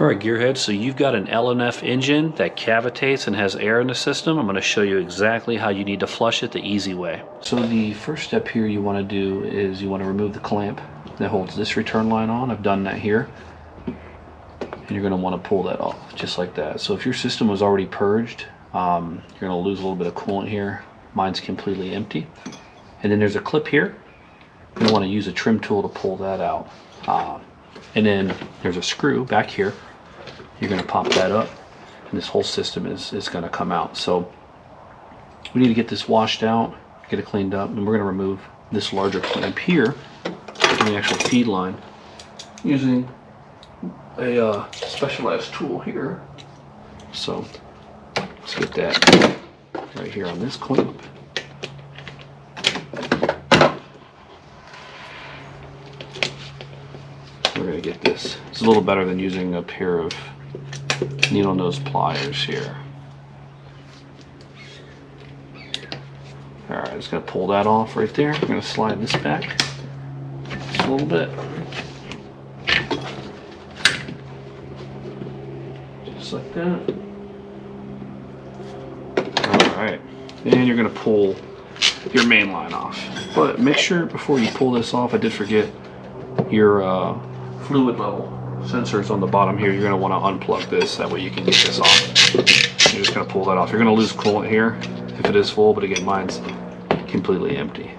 Alright gearheads, so you've got an LNF engine that cavitates and has air in the system. I'm going to show you exactly how you need to flush it the easy way. So the first step here you want to do is you want to remove the clamp that holds this return line on. I've done that here. And you're going to want to pull that off just like that. So if your system was already purged, you're going to lose a little bit of coolant here. Mine's completely empty. And then there's a clip here. You're going to want to use a trim tool to pull that out. And then there's a screw back here. You're going to pop that up and this whole system is going to come out. So we need to get this washed out, get it cleaned up, and we're going to remove this larger clamp here from the actual feed line using a specialized tool here. So let's get that right here on this clamp. We're going to get this. It's a little better than using a pair of needle nose pliers here. Alright, just going to pull that off right there. I'm going to slide this back just a little bit. Just like that. Alright, and you're going to pull your main line off. But make sure before you pull this off, I did forget your fluid level sensors on the bottom here. You're going to want to unplug this, that way you can get this off. You're just going to pull that off. You're going to lose coolant here if it is full, but again, mine's completely empty.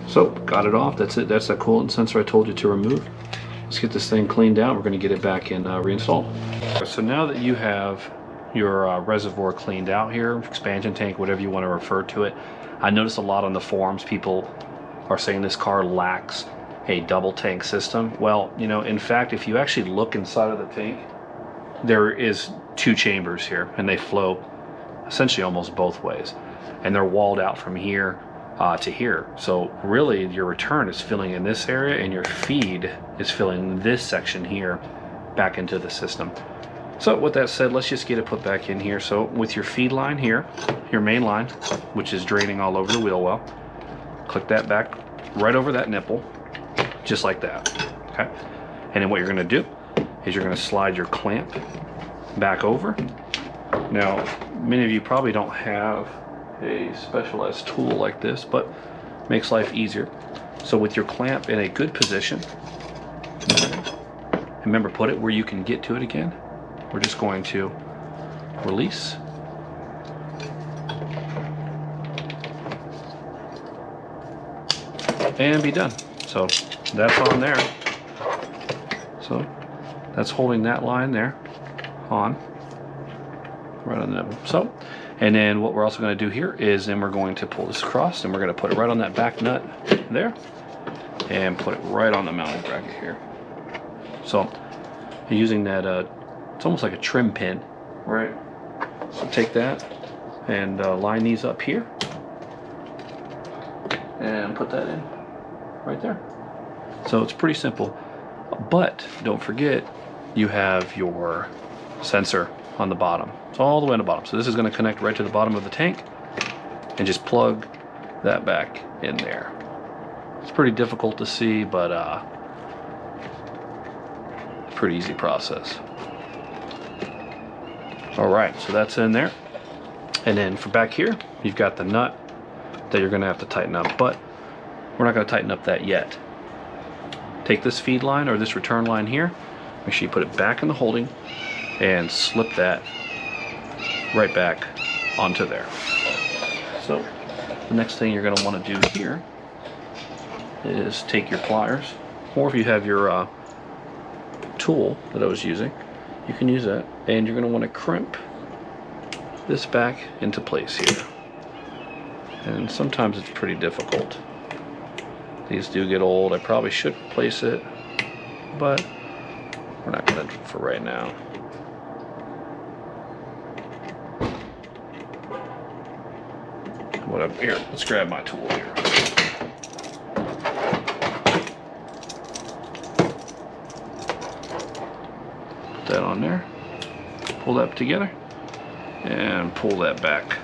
So got it off. That's it. That's that coolant sensor I told you to remove. Let's get this thing cleaned out. We're going to get it back in reinstalled. So now that you have your reservoir cleaned out here, expansion tank, whatever you want to refer to it, I noticed a lot on the forums people are saying this car lacks a double tank system. Well, you know, in fact, if you actually look inside of the tank, there is two chambers here, and they flow essentially almost both ways, and they're walled out from here to here. So really your return is filling in this area, and your feed is filling this section here back into the system. So with that said, let's just get it put back in here. So with your feed line here, your main line, which is draining all over the wheel well, click that back right over that nipple, just like that. Okay, and then what you're going to do is you're going to slide your clamp back over. Now many of you probably don't have a specialized tool like this, but makes life easier. So with your clamp in a good position, remember, put it where you can get to it again. We're just going to release. And be done. So that's on there. So that's holding that line there on, right on the nipple. So, and then what we're also going to do here is then we're going to pull this across, and we're going to put it right on that back nut there, and put it right on the mounting bracket here. So using that, it's almost like a trim pin, right? So take that and line these up here, and put that in right there. So it's pretty simple, but don't forget you have your sensor on the bottom. It's all the way on the bottom. So this is going to connect right to the bottom of the tank, and just plug that back in there. It's pretty difficult to see, but pretty easy process. All right, so that's in there. And then for back here, you've got the nut that you're going to have to tighten up, but we're not going to tighten up that yet. Take this feed line or this return line here, make sure you put it back in the holding and slip that right back onto there. So the next thing you're going to want to do here is take your pliers, or if you have your tool that I was using, you can use that, and you're going to want to crimp this back into place here. And sometimes it's pretty difficult. These do get old. I probably should replace it, but we're not going to for right now. Whatever. Here, let's grab my tool here. Put that on there. Pull that together, and pull that back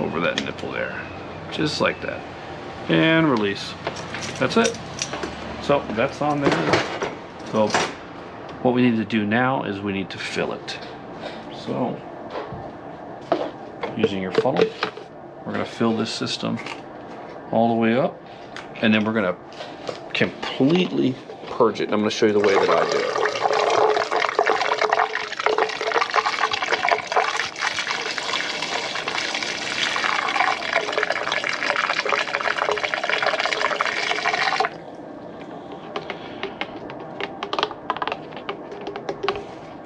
over that nipple there, just like that. And release. That's it. So that's on there. So what we need to do now is we need to fill it. So using your funnel, we're going to fill this system all the way up, and then we're going to completely purge it. And I'm going to show you the way that I do it.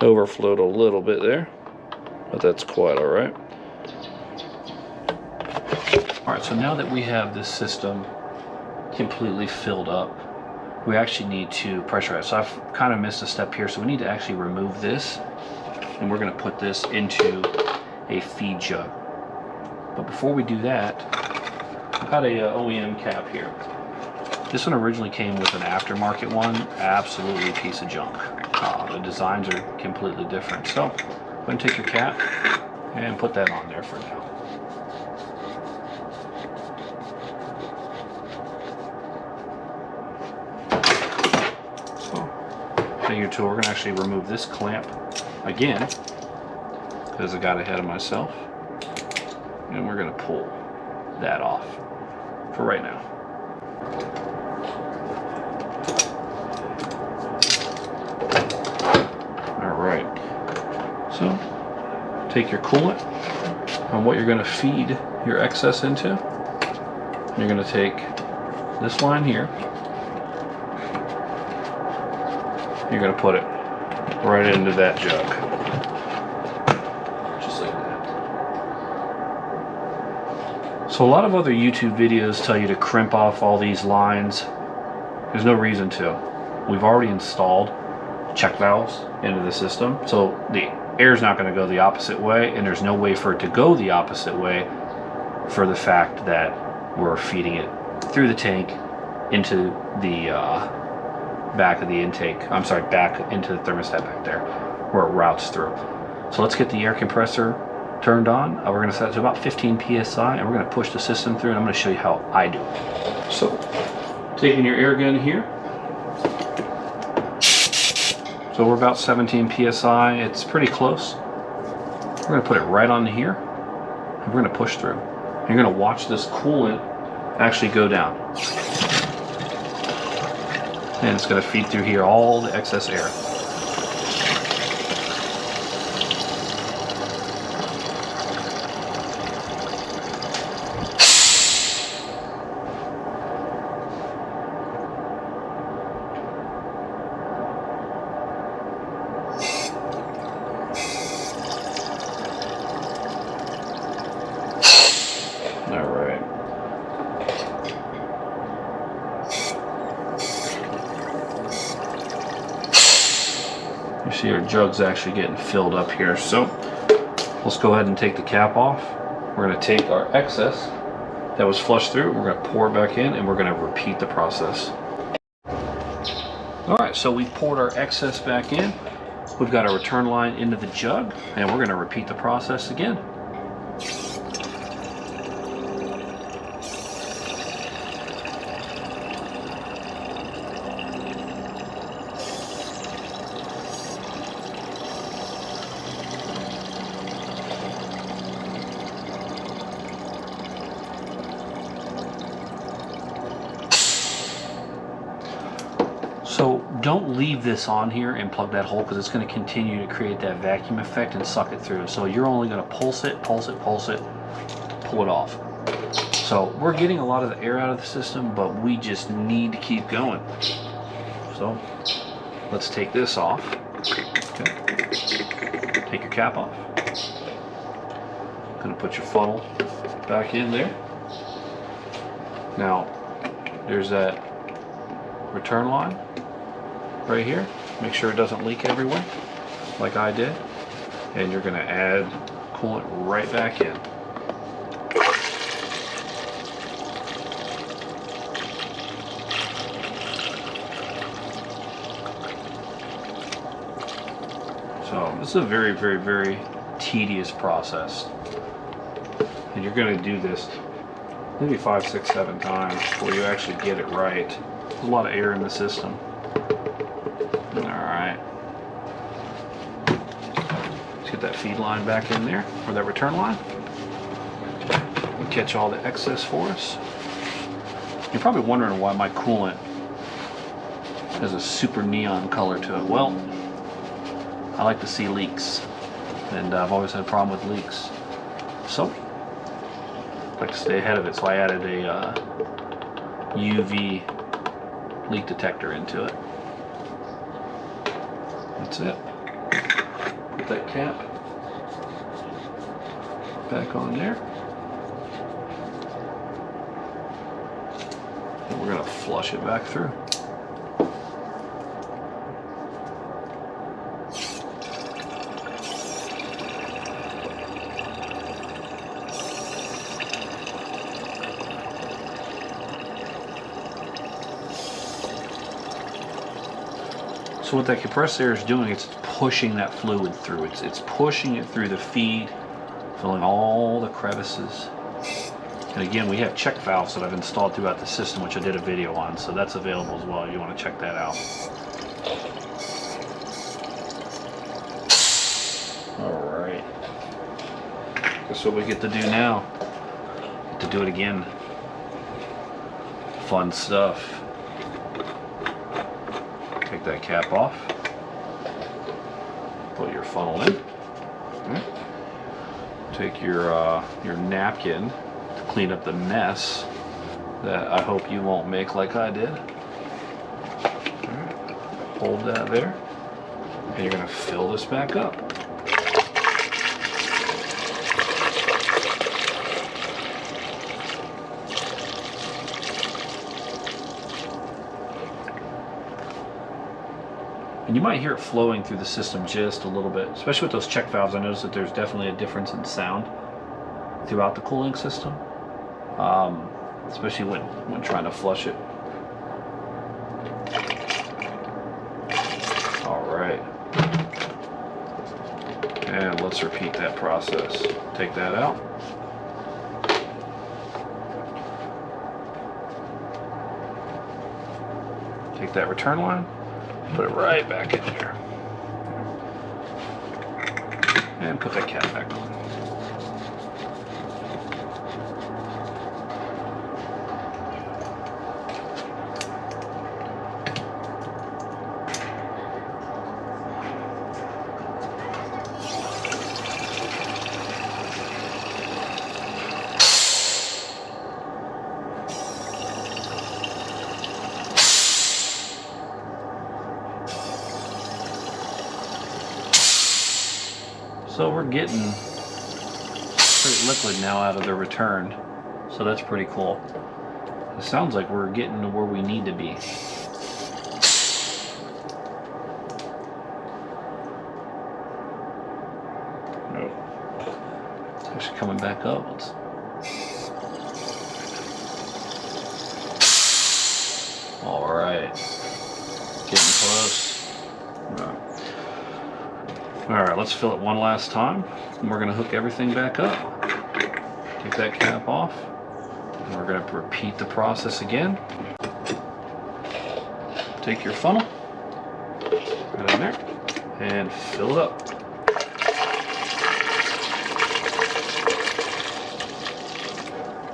Overflowed a little bit there, but that's quite all right. All right, so now that we have this system completely filled up, we actually need to pressurize. So I've kind of missed a step here, so we need to actually remove this, and we're going to put this into a feed jug. But before we do that, I've got a OEM cap here. This one originally came with an aftermarket one, absolutely a piece of junk. The designs are completely different. So go ahead and take your cap and put that on there for now. So take your tool, we're going to actually remove this clamp again because I got ahead of myself, and we're going to pull that off for right now. So take your coolant and what you're going to feed your excess into. You're going to take this line here. You're going to put it right into that jug. Just like that. So a lot of other YouTube videos tell you to crimp off all these lines. There's no reason to. We've already installed check valves into the system, so the air is not going to go the opposite way, and there's no way for it to go the opposite way for the fact that we're feeding it through the tank into the back of the intake. I'm sorry, back into the thermostat back there where it routes through. So let's get the air compressor turned on. We're going to set it to about 15 psi, and we're going to push the system through, and I'm going to show you how I do it. So taking your air gun here. So we're about 17 psi. It's pretty close. We're going to put it right on here, and we're going to push through. You're going to watch this coolant actually go down. And it's going to feed through here all the excess air. See our jug's actually getting filled up here, so let's go ahead and take the cap off. We're going to take our excess that was flushed through, we're going to pour it back in, and we're going to repeat the process. Alright, so we've poured our excess back in, we've got our return line into the jug, and we're going to repeat the process again. So don't leave this on here and plug that hole, because it's going to continue to create that vacuum effect and suck it through. So you're only going to pulse it, pull it off. So we're getting a lot of the air out of the system, but we just need to keep going. So let's take this off. Okay. Take your cap off. Going to put your funnel back in there. Now there's that return line right here. Make sure it doesn't leak everywhere like I did, and you're going to add coolant right back in. So this is a very, very, very tedious process, and you're going to do this maybe 5, 6, 7 times before you actually get it right. There's a lot of air in the system. get that feed line back in there, or that return line. Catch all the excess for us. You're probably wondering why my coolant has a super neon color to it. Well, I like to see leaks, and I've always had a problem with leaks. So, I like to stay ahead of it, so I added a UV leak detector into it. That's it. Put that cap back on there. And we're going to flush it back through. So what that compressed air is doing, it's pushing that fluid through. It's pushing it through the feed, filling all the crevices. And again, we have check valves that I've installed throughout the system, which I did a video on, so that's available as well if you want to check that out. Alright. That's what we get to do now. Get to do it again. Fun stuff. Take that cap off. Put your funnel in. Okay. Take your napkin to clean up the mess that I hope you won't make like I did. Right. Hold that there, and you're going to fill this back up. And you might hear it flowing through the system just a little bit, especially with those check valves. I noticed that there's definitely a difference in sound throughout the cooling system, especially when trying to flush it. All right, and let's repeat that process. Take that out. Take that return line. Put it right back in there. And put that cap back on. So we're getting straight liquid now out of the return, so that's pretty cool. It sounds like we're getting to where we need to be. Nope. It's actually coming back up. All right, getting close. Alright, let's fill it one last time, and we're going to hook everything back up. Take that cap off, and we're going to repeat the process again. Take your funnel, right in there, and fill it up.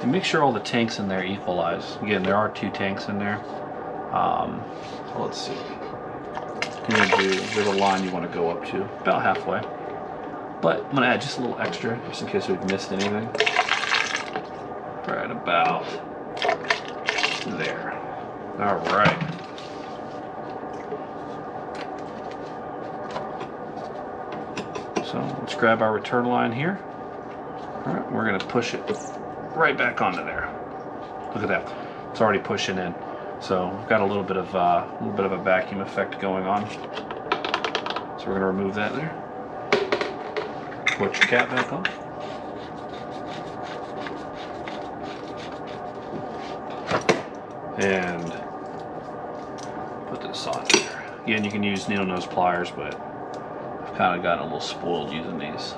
And make sure all the tanks in there equalize. Again, there are 2 tanks in there. So let's see. There's a line you want to go up to, about halfway. But I'm going to add just a little extra, just in case we've missed anything. Right about there. Alright. So let's grab our return line here. Alright, we're going to push it right back onto there. Look at that. It's already pushing in. So we've got a little bit of a vacuum effect going on. So we're going to remove that there. Put your cap back on. And put this on there. Again, you can use needle nose pliers, but I've kind of gotten a little spoiled using these.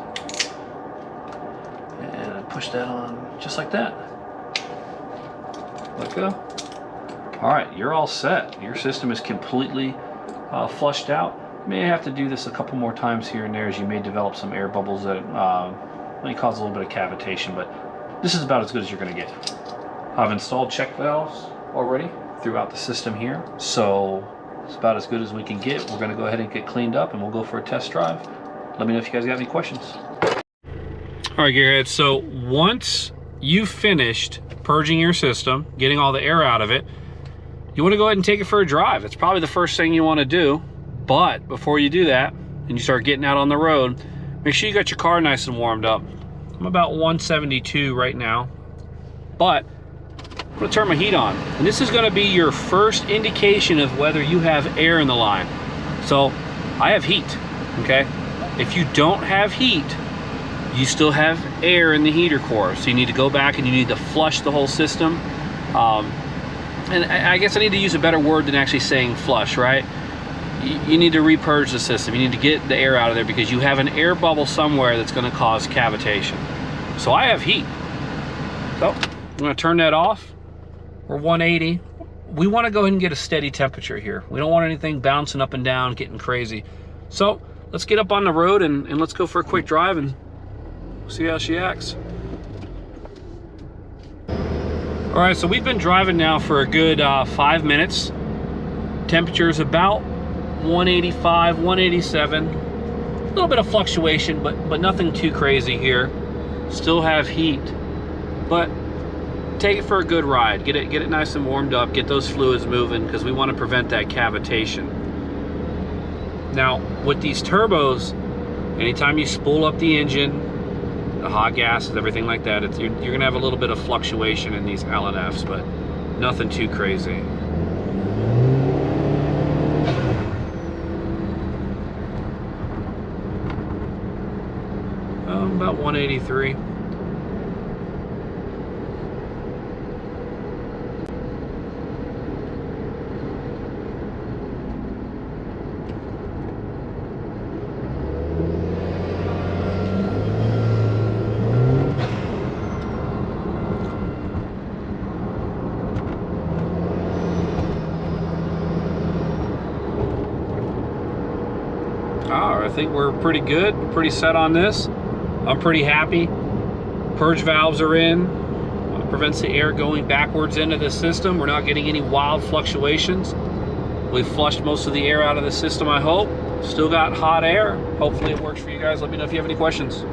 And I push that on just like that. Let go. All right, you're all set. Your system is completely flushed out. May have to do this a couple more times here and there, as you may develop some air bubbles that may cause a little bit of cavitation, but this is about as good as you're going to get. I've installed check valves already throughout the system here, so it's about as good as we can get. We're going to go ahead and get cleaned up and we'll go for a test drive. Let me know if you guys got any questions. All right, Gearheads, so once you've finished purging your system, getting all the air out of it, you want to go ahead and take it for a drive. It's probably the first thing you want to do. But before you do that and you start getting out on the road, make sure you got your car nice and warmed up. I'm about 172 right now, but I'm gonna turn my heat on. And this is gonna be your first indication of whether you have air in the line. So I have heat, okay? If you don't have heat, you still have air in the heater core. So you need to go back and you need to flush the whole system. And I guess I need to use a better word than actually saying flush, right? You need to repurge the system. You need to get the air out of there because you have an air bubble somewhere that's gonna cause cavitation. So I have heat. So I'm gonna turn that off. We're 180. We wanna go ahead and get a steady temperature here. We don't want anything bouncing up and down, getting crazy. So let's get up on the road and let's go for a quick drive and see how she acts. All right, so we've been driving now for a good 5 minutes. Temperature is about 185, 187. A little bit of fluctuation, but nothing too crazy here. Still have heat, but take it for a good ride. Get it nice and warmed up. Get those fluids moving because we want to prevent that cavitation. Now, with these turbos, anytime you spool up the engine, the hot gases, everything like that, you're gonna have a little bit of fluctuation in these LNFs, but nothing too crazy. About 183. I think we're pretty good, pretty set on this. I'm pretty happy. Purge valves are in. Prevents the air going backwards into the system. We're not getting any wild fluctuations. We've flushed most of the air out of the system, I hope. Still got hot air. Hopefully it works for you guys. Let me know if you have any questions.